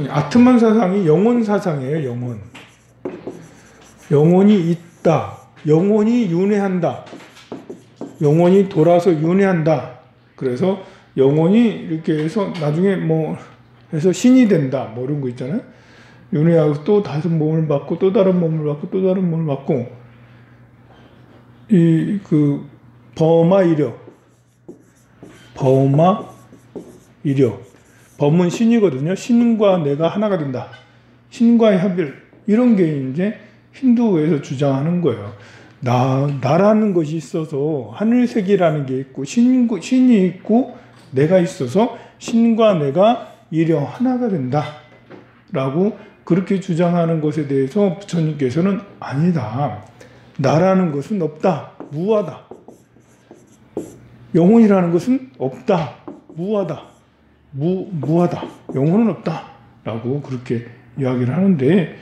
아트만 사상이 영혼 사상이에요. 영혼. 영혼이 있다. 영혼이 윤회한다. 영혼이 돌아서 윤회한다. 그래서 영혼이 이렇게 해서 나중에 뭐 해서 신이 된다. 뭐 이런 거 있잖아요. 윤회하고 또 다른 몸을 받고 또 다른 몸을 받고 또 다른 몸을 받고 이 그 범아이력. 범아이력. 범은 신이거든요. 신과 내가 하나가 된다. 신과의 합일. 이런 게 이제 힌두에서 주장하는 거예요. 나라는 것이 있어서 하늘색이라는 게 있고 신이 있고 내가 있어서 신과 내가 일영 하나가 된다. 라고 그렇게 주장하는 것에 대해서 부처님께서는 아니다. 나라는 것은 없다. 무하다. 영혼이라는 것은 없다. 무하다. 무하다. 영혼은 없다. 라고 그렇게 이야기를 하는데,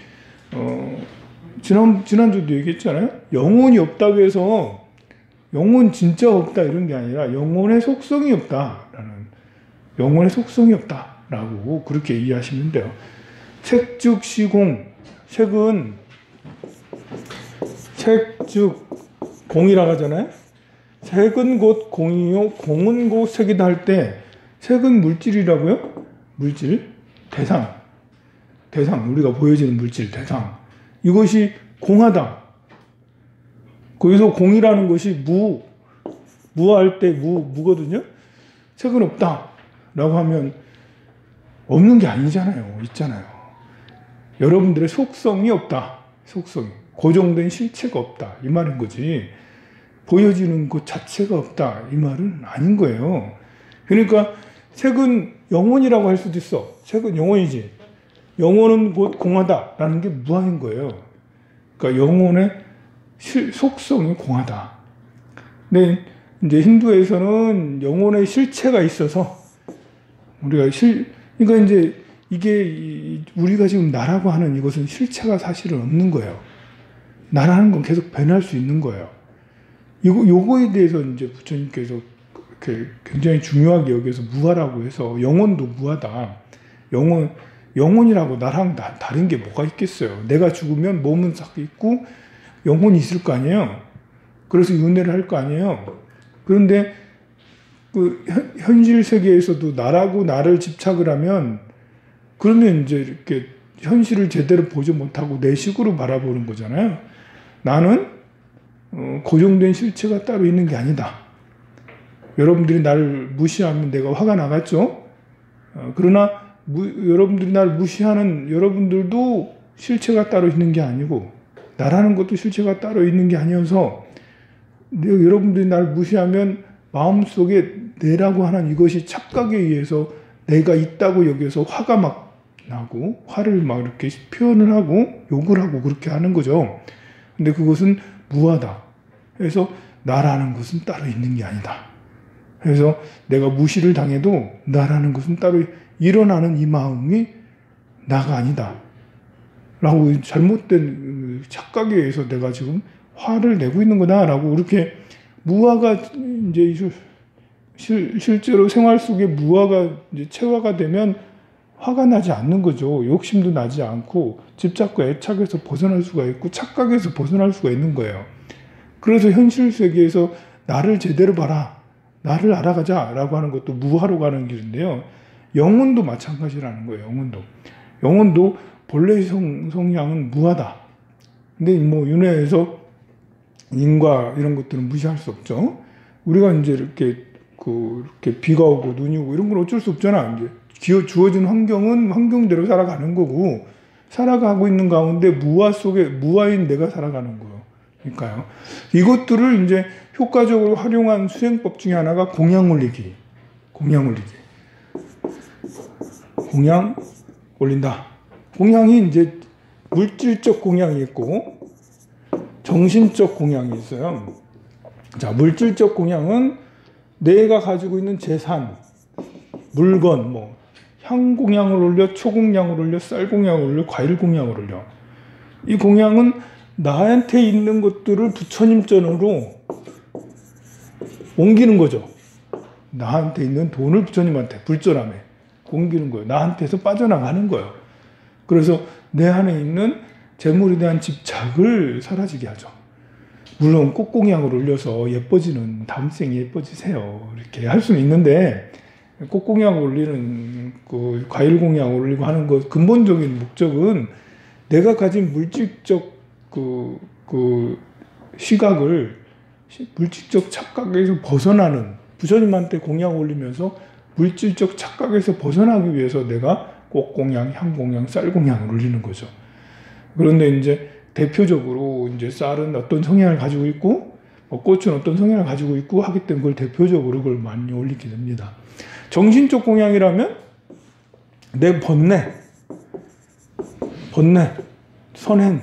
지난주도 얘기했잖아요. 영혼이 없다고 해서 영혼 진짜 없다 이런 게 아니라 영혼의 속성이 없다라는, 영혼의 속성이 없다라고 그렇게 이해하시면 돼요. 색즉 시공. 색은 색즉 공이라고 하잖아요. 색은 곧 공이요 공은 곧 색이다 할 때 색은 물질이라고요? 물질, 대상, 우리가 보여지는 물질, 대상. 이것이 공하다. 거기서 공이라는 것이 무할 때 무거든요. 색은 없다 라고 하면 없는 게 아니잖아요. 있잖아요. 여러분들의 속성이 없다. 속성이. 고정된 실체가 없다. 이 말인 거지. 보여지는 것 자체가 없다. 이 말은 아닌 거예요. 그러니까 색은 영혼이라고 할 수도 있어. 색은 영혼이지. 영혼은 곧 공하다라는 게 무한인 거예요. 그러니까 영혼의 속성이 공하다. 근데 이제 힌두에서는 영혼의 실체가 있어서 그러니까 이제 이게 우리가 지금 나라고 하는 이것은 실체가 사실은 없는 거예요. 나라는 건 계속 변할 수 있는 거예요. 요거에 대해서 이제 부처님께서 이렇게 굉장히 중요하게 여기서 무하라고 해서 영혼도 무하다. 영혼이라고 나랑 다른 게 뭐가 있겠어요. 내가 죽으면 몸은 싹 있고 영혼이 있을 거 아니에요. 그래서 윤회를 할 거 아니에요. 그런데 그 현실 세계에서도 나라고 나를 집착을 하면 그러면 이제 이렇게 현실을 제대로 보지 못하고 내 식으로 바라보는 거잖아요. 나는 고정된 실체가 따로 있는 게 아니다. 여러분들이 나를 무시하면 내가 화가 나겠죠. 그러나 여러분들이 나를 무시하는 여러분들도 실체가 따로 있는 게 아니고 나라는 것도 실체가 따로 있는 게 아니어서 여러분들이 나를 무시하면 마음속에 내라고 하는 이것이 착각에 의해서 내가 있다고 여기서 화가 막 나고 화를 막 이렇게 표현을 하고 욕을 하고 그렇게 하는 거죠. 근데 그것은 무하다. 그래서 나라는 것은 따로 있는 게 아니다. 그래서 내가 무시를 당해도 나라는 것은 따로 일어나는 이 마음이 나가 아니다. 라고 잘못된 착각에 의해서 내가 지금 화를 내고 있는 거다. 라고 그렇게 무화가 이제 실제로 생활 속에 무화가 이제 체화가 되면 화가 나지 않는 거죠. 욕심도 나지 않고 집착과 애착에서 벗어날 수가 있고 착각에서 벗어날 수가 있는 거예요. 그래서 현실 세계에서 나를 제대로 봐라. 나를 알아가자 라고 하는 것도 무화로 가는 길인데요. 영혼도 마찬가지라는 거예요. 영혼도 본래의 성향은 무하다. 근데 뭐 윤회에서 인과 이런 것들은 무시할 수 없죠. 우리가 이제 이렇게 비가 오고 눈이 오고 이런 건 어쩔 수 없잖아. 이제 주어진 환경은 환경대로 살아가는 거고 살아가고 있는 가운데 무아 속에 무아인 내가 살아가는 거니까요. 이것들을 이제 효과적으로 활용한 수행법 중에 하나가 공양 올리기. 공양 올린다. 공양이 이제 물질적 공양이 있고 정신적 공양이 있어요. 자, 물질적 공양은 내가 가지고 있는 재산, 물건, 뭐 향 공양을 올려, 초 공양을 올려, 쌀 공양을 올려, 과일 공양을 올려. 이 공양은 나한테 있는 것들을 부처님 전으로 옮기는 거죠. 나한테 있는 돈을 부처님한테 불전함에 옮기는 거예요. 나한테서 빠져나가는 거예요. 그래서 내 안에 있는 재물에 대한 집착을 사라지게 하죠. 물론 꽃공양을 올려서 예뻐지는, 다음 생에 예뻐지세요, 이렇게 할 수는 있는데, 꽃공양을 올리는, 그 과일공양을 올리고 하는 것 근본적인 목적은 내가 가진 물질적 시각을, 물질적 착각에서 벗어나는, 부처님한테 공양 올리면서 물질적 착각에서 벗어나기 위해서 내가 꽃공양, 향공양, 쌀공양을 올리는 거죠. 그런데 이제 대표적으로 이제 쌀은 어떤 성향을 가지고 있고, 꽃은 어떤 성향을 가지고 있고 하기 때문에 그걸 대표적으로 그걸 많이 올리게 됩니다. 정신적 공양이라면 내 번뇌, 선행,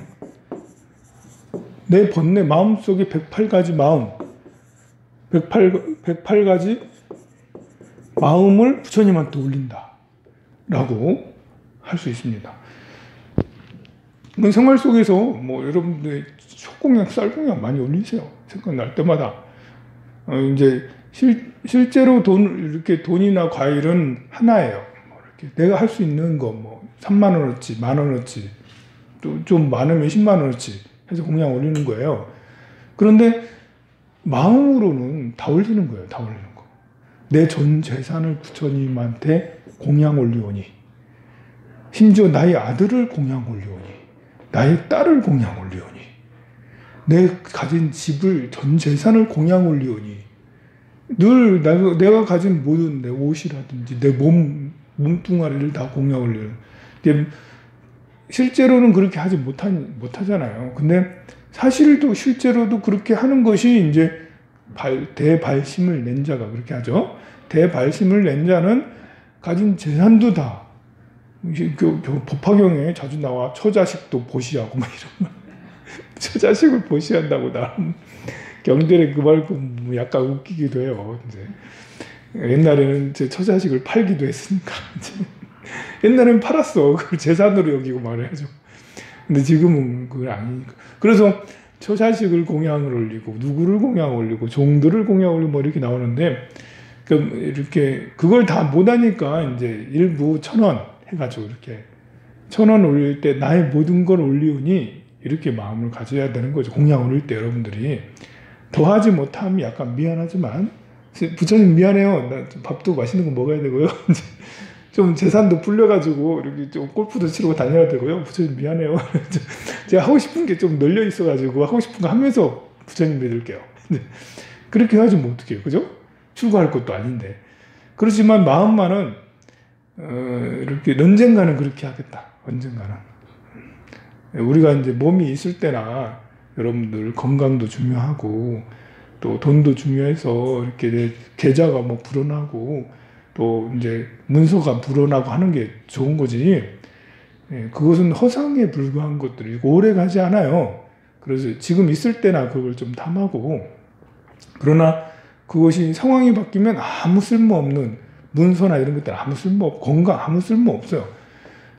내 번뇌, 마음속에 108가지 마음, 108가지 마음을 부처님한테 올린다 라고 할 수 있습니다. 생활 속에서 뭐 여러분들 초공양, 쌀공양 많이 올리세요. 생각날 때마다. 이제 실제로 이렇게 돈이나 과일은 하나예요. 이렇게 내가 할 수 있는 거, 뭐 3만 원어치, 만 원어치, 또 좀 많으면 10만 원어치 해서 공양 올리는 거예요. 그런데 마음으로는 다 올리는 거예요. 다 올리는 거. 내 전 재산을 부처님한테 공양 올리오니, 심지어 나의 아들을 공양 올리오니, 나의 딸을 공양 올리오니, 내 가진 집을, 전 재산을 공양 올리오니, 늘 내가 가진 모든 내 옷이라든지 내 몸뚱아리를 다 공양 올리는. 실제로는 그렇게 하지 못하잖아요. 근데 사실도 실제로도 그렇게 하는 것이 이제 대발심을 낸 자가 그렇게 하죠. 대발심을 낸 자는 가진 재산도 다, 법화경에 자주 나와 처자식도 보시하고 막 이런 말. 처자식을 보시한다고 나름 경전에 그 말고 약간 웃기기도 해요. 이제 옛날에는 제 처자식을 팔기도 했으니까 옛날에는 팔았어. 그걸 재산으로 여기고 말해야죠. 근데 지금은 그건 아니니까. 그래서 처자식을 공양을 올리고, 누구를 공양 올리고, 종들을 공양 올리고, 뭐 이렇게 나오는데, 이렇게, 그걸 다 못하니까, 이제 일부 1,000원 해가지고, 이렇게, 1,000원 올릴 때 나의 모든 걸 올리오니, 이렇게 마음을 가져야 되는 거죠. 공양 올릴 때 여러분들이. 더 하지 못하면 약간 미안하지만, 부처님 미안해요. 나 밥도 맛있는 거 먹어야 되고요. 좀 재산도 불려가지고 이렇게 좀 골프도 치르고 다녀야 되고요. 부처님 미안해요. 제가 하고 싶은 게 좀 널려 있어가지고 하고 싶은 거 하면서 부처님 믿을게요. 그렇게 하지 뭐 어떡해요, 그죠? 출가할 것도 아닌데. 그렇지만 마음만은 이렇게 언젠가는 그렇게 하겠다. 언젠가는. 우리가 이제 몸이 있을 때나 여러분들 건강도 중요하고 또 돈도 중요해서 이렇게 내 계좌가 뭐 불어나고 또 이제 문서가 불어나고 하는 게 좋은 거지. 그것은 허상에 불과한 것들이고 오래 가지 않아요. 그래서 지금 있을 때나 그걸 좀 탐하고, 그러나 그것이 상황이 바뀌면 아무 쓸모없는 문서나 이런 것들 아무 쓸모없고, 건강 아무 쓸모없어요.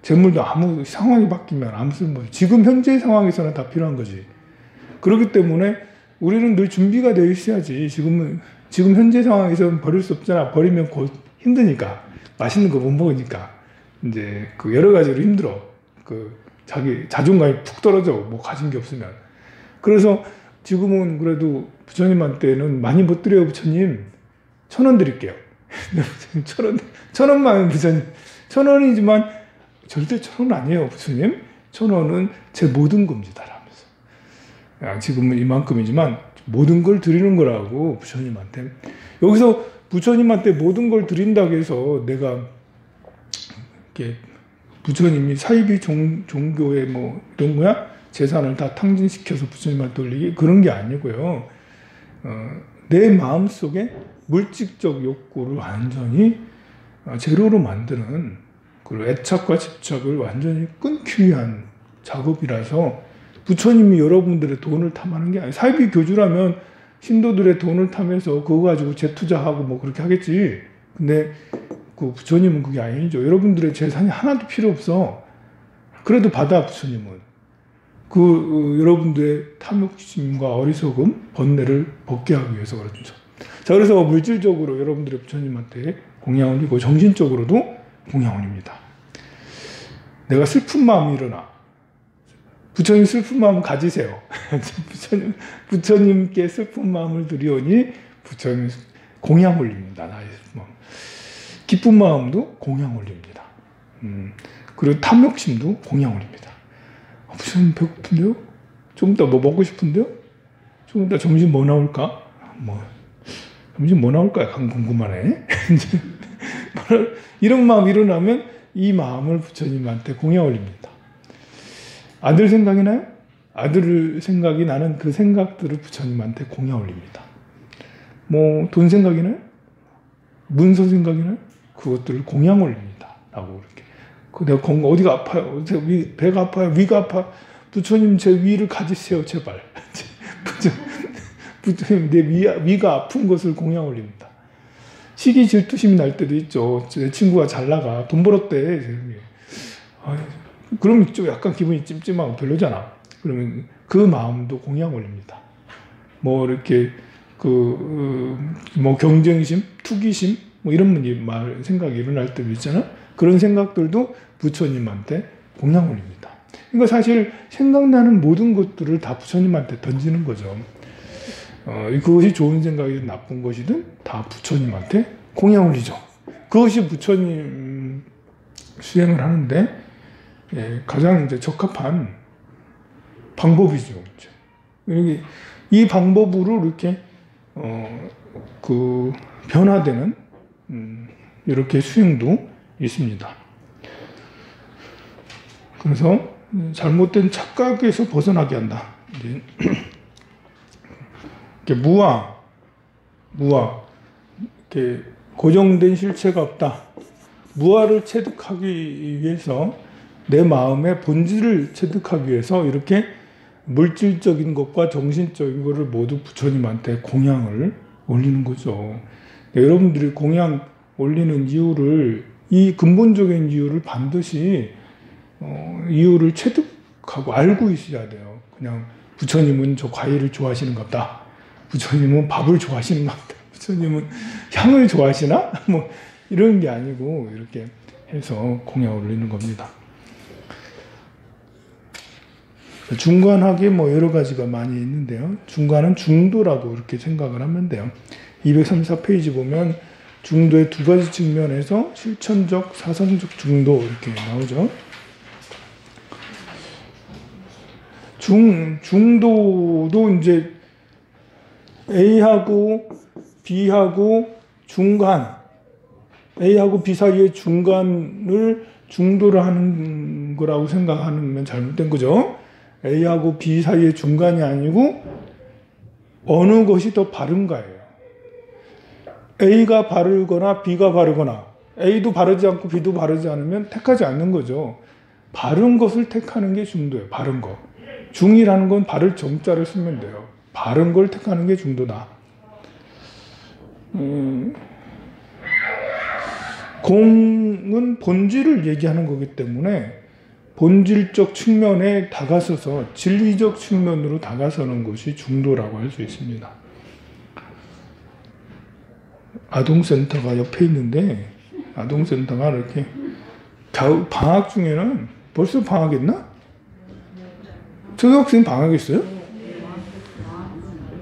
재물도 아무, 상황이 바뀌면 아무 쓸모없어요. 지금 현재 상황에서는 다 필요한 거지. 그렇기 때문에 우리는 늘 준비가 되어 있어야지. 지금 현재 상황에서는 버릴 수 없잖아. 버리면 곧 힘드니까, 맛있는 거 못 먹으니까 이제 그 여러 가지로 힘들어. 그 자기 자존감이 푹 떨어져. 뭐 가진 게 없으면. 그래서 지금은 그래도 부처님한테는 많이 못 드려요. 부처님 1,000원 드릴게요. 1,000원만 부처님 1,000원이지만 절대 1,000원 아니에요. 부처님 1,000원은 제 모든 겁니다라면서. 지금은 이만큼이지만 모든 걸 드리는 거라고 부처님한테. 여기서 부처님한테 모든 걸 드린다고 해서 내가 이렇게 부처님이 사이비 종교의 뭐 이런 거야? 재산을 다 탕진시켜서 부처님한테 돌리기? 그런 게 아니고요. 내 마음속에 물질적 욕구를 완전히 제로로 만드는 그 애착과 집착을 완전히 끊기 위한 작업이라서 부처님이 여러분들의 돈을 탐하는 게 아니에요. 사이비 교주라면 신도들의 돈을 탐해서 그거 가지고 재투자하고 뭐 그렇게 하겠지. 근데 그 부처님은 그게 아니죠. 여러분들의 재산이 하나도 필요 없어. 그래도 받아, 부처님은. 여러분들의 탐욕심과 어리석음, 번뇌를 벗게 하기 위해서 그렇죠. 자, 그래서 물질적으로 여러분들의 부처님한테 공양 올리고 정신적으로도 공양 올립니다. 내가 슬픈 마음이 일어나. 부처님 슬픈 마음 가지세요. 부처님께 슬픈 마음을 드리오니 부처님 공양 올립니다. 나의 슬픈 마음. 기쁜 마음도 공양 올립니다. 그리고 탐욕심도 공양 올립니다. 부처님 배고픈데요? 좀 이따 뭐 먹고 싶은데요? 좀 이따 점심 뭐 나올까? 점심 뭐 나올까? 약간 궁금하네. 이런 마음 일어나면 이 마음을 부처님한테 공양 올립니다. 아들 생각이 나요? 아들 생각이 나는 그 생각들을 부처님한테 공양 올립니다. 뭐 돈 생각이 나요? 문서 생각이 나요? 그것들을 공양 올립니다. 라고 이렇게. 내가 어디가 아파요? 배가 아파요? 위가 아파? 부처님 제 위를 가지세요, 제발. 부처님 내 위가 아픈 것을 공양 올립니다. 시기 질투심이 날 때도 있죠. 내 친구가 잘 나가. 돈 벌었대. 그러면 좀 약간 기분이 찜찜하고 별로잖아. 그러면 그 마음도 공양 올립니다. 뭐 이렇게 뭐 경쟁심, 투기심, 뭐 이런 생각이 일어날 때도 있잖아. 그런 생각들도 부처님한테 공양 올립니다. 그러니까 사실 생각나는 모든 것들을 다 부처님한테 던지는 거죠. 그것이 좋은 생각이든 나쁜 것이든 다 부처님한테 공양 올리죠. 그것이 부처님 수행을 하는데 가장 이제 적합한 방법이죠. 이 방법으로 이렇게 변화되는 이렇게 수행도 있습니다. 그래서 잘못된 착각에서 벗어나게 한다. 무아, 이렇게 고정된 실체가 없다. 무아를 체득하기 위해서 내 마음의 본질을 체득하기 위해서 이렇게 물질적인 것과 정신적인 것을 모두 부처님한테 공양을 올리는 거죠. 여러분들이 공양 올리는 이유를, 이 근본적인 이유를 반드시 이유를 체득하고 알고 있어야 돼요. 그냥 부처님은 저 과일을 좋아하시는가 보다. 부처님은 밥을 좋아하시는가 보다. 부처님은 향을 좋아하시나? 뭐 이런 게 아니고 이렇게 해서 공양을 올리는 겁니다. 중관하게 뭐 여러 가지가 많이 있는데요. 중관은 중도라고 이렇게 생각을 하면 돼요. 234페이지 보면 중도의 두 가지 측면에서 실천적, 사성적 중도 이렇게 나오죠. 중도도 이제 A하고 B하고 중간, A하고 B 사이의 중간을 중도를 하는 거라고 생각하면 잘못된 거죠. A하고 B 사이의 중간이 아니고 어느 것이 더 바른가예요. A가 바르거나 B가 바르거나 A도 바르지 않고 B도 바르지 않으면 택하지 않는 거죠. 바른 것을 택하는 게 중도예요. 바른 거. 중이라는 건 바를 정자를 쓰면 돼요. 바른 걸 택하는 게 중도다. 공은 본질을 얘기하는 거기 때문에 본질적 측면에 다가서서 진리적 측면으로 다가서는 것이 중도라고 할 수 있습니다. 아동센터가 옆에 있는데 아동센터가 이렇게 방학 중에는 벌써 방학했나? 초등학생 방학했어요?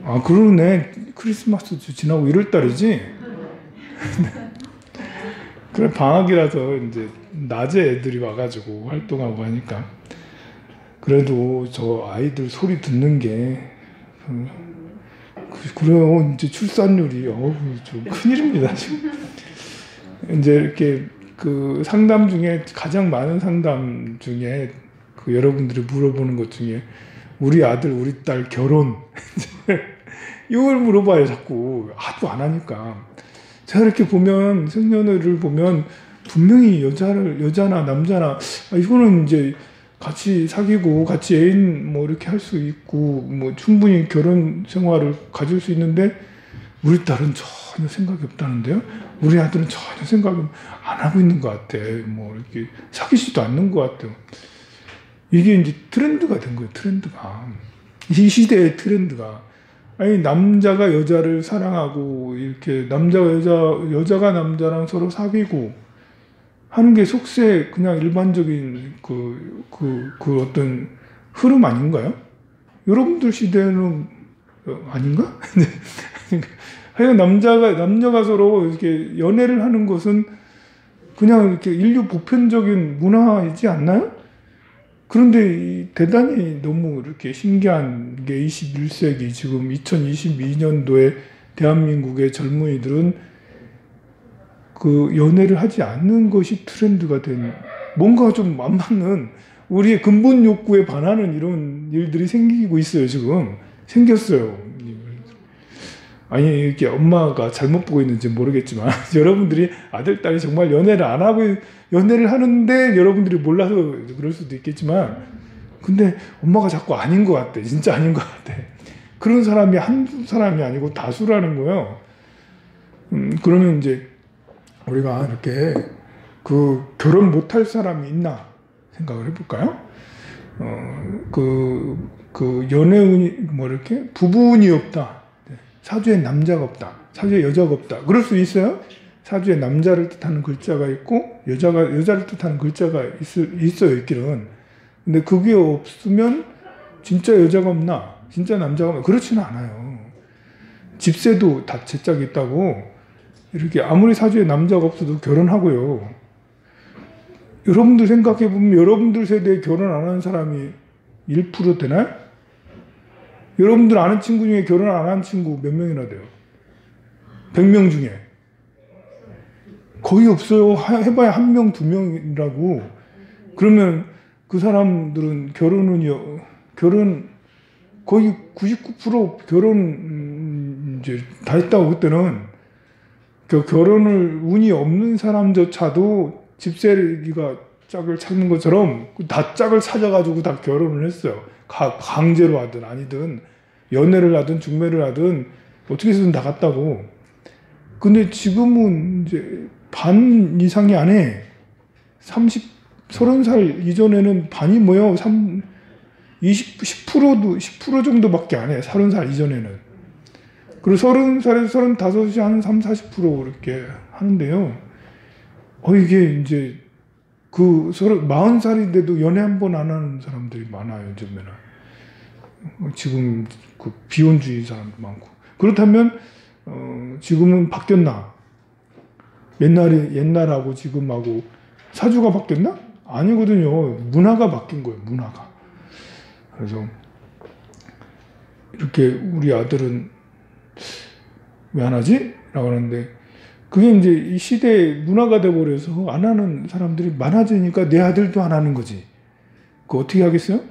아 그러네. 크리스마스 지나고 1월달이지? 그래 방학이라서 이제 낮에 애들이 와가지고 활동하고 하니까 그래도 저 아이들 소리 듣는 게 그래요. 이제 출산율이 좀 큰일입니다 지금. 이제 이렇게 그 상담 중에 가장 많은 상담 중에 그 여러분들이 물어보는 것 중에 우리 아들 우리 딸 결혼 이걸 물어봐요. 자꾸 하도 안 하니까. 제가 이렇게 보면 생년월일을 보면 분명히 여자나 남자나 이거는 이제 같이 사귀고 같이 애인 뭐 이렇게 할 수 있고 뭐 충분히 결혼 생활을 가질 수 있는데 우리 딸은 전혀 생각이 없다는데요. 우리 아들은 전혀 생각을 안 하고 있는 것 같아. 뭐 이렇게 사귀지도 않는 것 같아요. 이게 이제 트렌드가 된 거예요. 트렌드가. 이 시대의 트렌드가. 아니 남자가 여자를 사랑하고 이렇게 남자가 여자가 남자랑 서로 사귀고 하는 게 속세 그냥 일반적인 그 어떤 흐름 아닌가요? 여러분들 시대는 아닌가? 하여간 남녀가 서로 이렇게 연애를 하는 것은 그냥 이렇게 인류 보편적인 문화이지 않나요? 그런데 대단히 너무 이렇게 신기한 게 21세기 지금 2022년도에 대한민국의 젊은이들은 그 연애를 하지 않는 것이 트렌드가 된, 뭔가 좀 안 맞는 우리의 근본 욕구에 반하는 이런 일들이 생기고 있어요. 지금 생겼어요. 아니 이렇게 엄마가 잘못 보고 있는지 모르겠지만 여러분들이 아들 딸이 정말 연애를 안 하고 연애를 하는데 여러분들이 몰라서 그럴 수도 있겠지만, 근데 엄마가 자꾸 아닌 것 같아. 진짜 아닌 것 같아. 그런 사람이 한 사람이 아니고 다수라는 거예요. 그러면 이제 우리가 이렇게 그 결혼 못할 사람이 있나 생각을 해볼까요? 그 연애운이 뭐 이렇게 부부운이 없다. 사주에 남자가 없다. 사주에 여자가 없다. 그럴 수 있어요? 사주에 남자를 뜻하는 글자가 있고 여자를 뜻하는 글자가 있어요. 있기는. 근데 그게 없으면 진짜 여자가 없나? 진짜 남자가 없나? 그렇지는 않아요. 집세도 다 제짝이 있다고 이렇게 아무리 사주에 남자가 없어도 결혼하고요. 여러분들 생각해보면 여러분들 세대에 결혼 안 하는 사람이 1% 되나요? 여러분들 아는 친구 중에 결혼 안 한 친구 몇 명이나 돼요? 100명 중에. 거의 없어요. 해봐야 1명, 2명이라고. 그러면 그 사람들은 결혼 거의 99% 결혼 이제 다 했다고. 그때는 결혼을 운이 없는 사람조차도 집세기가 짝을 찾는 것처럼 다 짝을 찾아가지고 다 결혼을 했어요. 강제로 하든 아니든 연애를 하든 중매를 하든 어떻게 해서든 다 갔다고. 근데 지금은 이제 반 이상이 안 해. 30살 이전에는 반이 뭐예요? 10%도 10% 정도밖에 안 해. 30살 이전에는. 그리고 30살에서 35이 한 30-40% 이렇게 하는데요. 이게 이제 그 40살인데도 연애 한 번 안 하는 사람들이 많아요. 요즘에는. 지금 그 비혼주의 사람도 많고. 그렇다면 지금은 바뀌었나? 옛날하고 지금하고 사주가 바뀌었나? 아니거든요. 문화가 바뀐 거예요. 문화가. 그래서 이렇게 우리 아들은 왜 안 하지? 라고 하는데, 그게 이제 이 시대의 문화가 돼버려서 안 하는 사람들이 많아지니까 내 아들도 안 하는 거지. 그거 어떻게 하겠어요?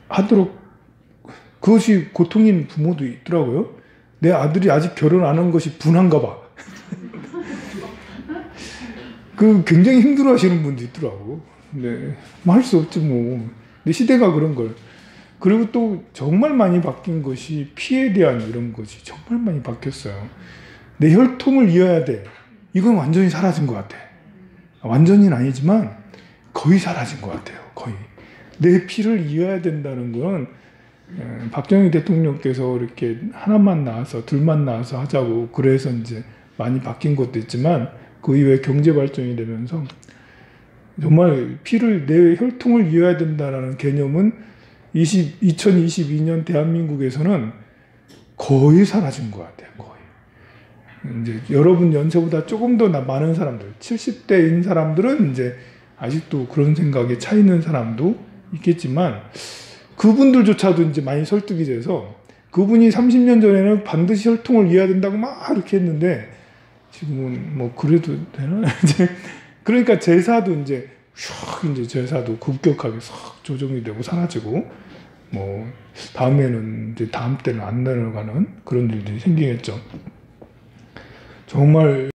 하도록. 그것이 고통인 부모도 있더라고요. 내 아들이 아직 결혼 안 한 것이 분한가 봐. 그 굉장히 힘들어 하시는 분도 있더라고. 근데 뭐 할 수 없지 뭐. 근데 시대가 그런 걸. 그리고 또 정말 많이 바뀐 것이 피에 대한 이런 것이 정말 많이 바뀌었어요. 내 혈통을 이어야 돼. 이건 완전히 사라진 것 같아. 완전히는 아니지만 거의 사라진 것 같아요. 거의. 내 피를 이어야 된다는 건 박정희 대통령께서 이렇게 하나만 낳아서 둘만 낳아서 하자고 그래서 이제 많이 바뀐 것도 있지만, 그 이후에 경제 발전이 되면서 정말 내 혈통을 이어야 된다는 개념은 2022년 대한민국에서는 거의 사라진 것 같아요. 거의. 이제 여러분 연세보다 조금 더 많은 사람들, 70대인 사람들은 이제 아직도 그런 생각에 차 있는 사람도 있겠지만, 그분들조차도 이제 많이 설득이 돼서, 그분이 30년 전에는 반드시 혈통을 이어야 된다고 막 이렇게 했는데 지금은 뭐 그래도 되나? 이제 그러니까 제사도 이제 제사도 급격하게 싹 조정이 되고 사라지고, 뭐 다음에는 이제 다음 때는 안 내려가는 그런 일들이 생기겠죠. 정말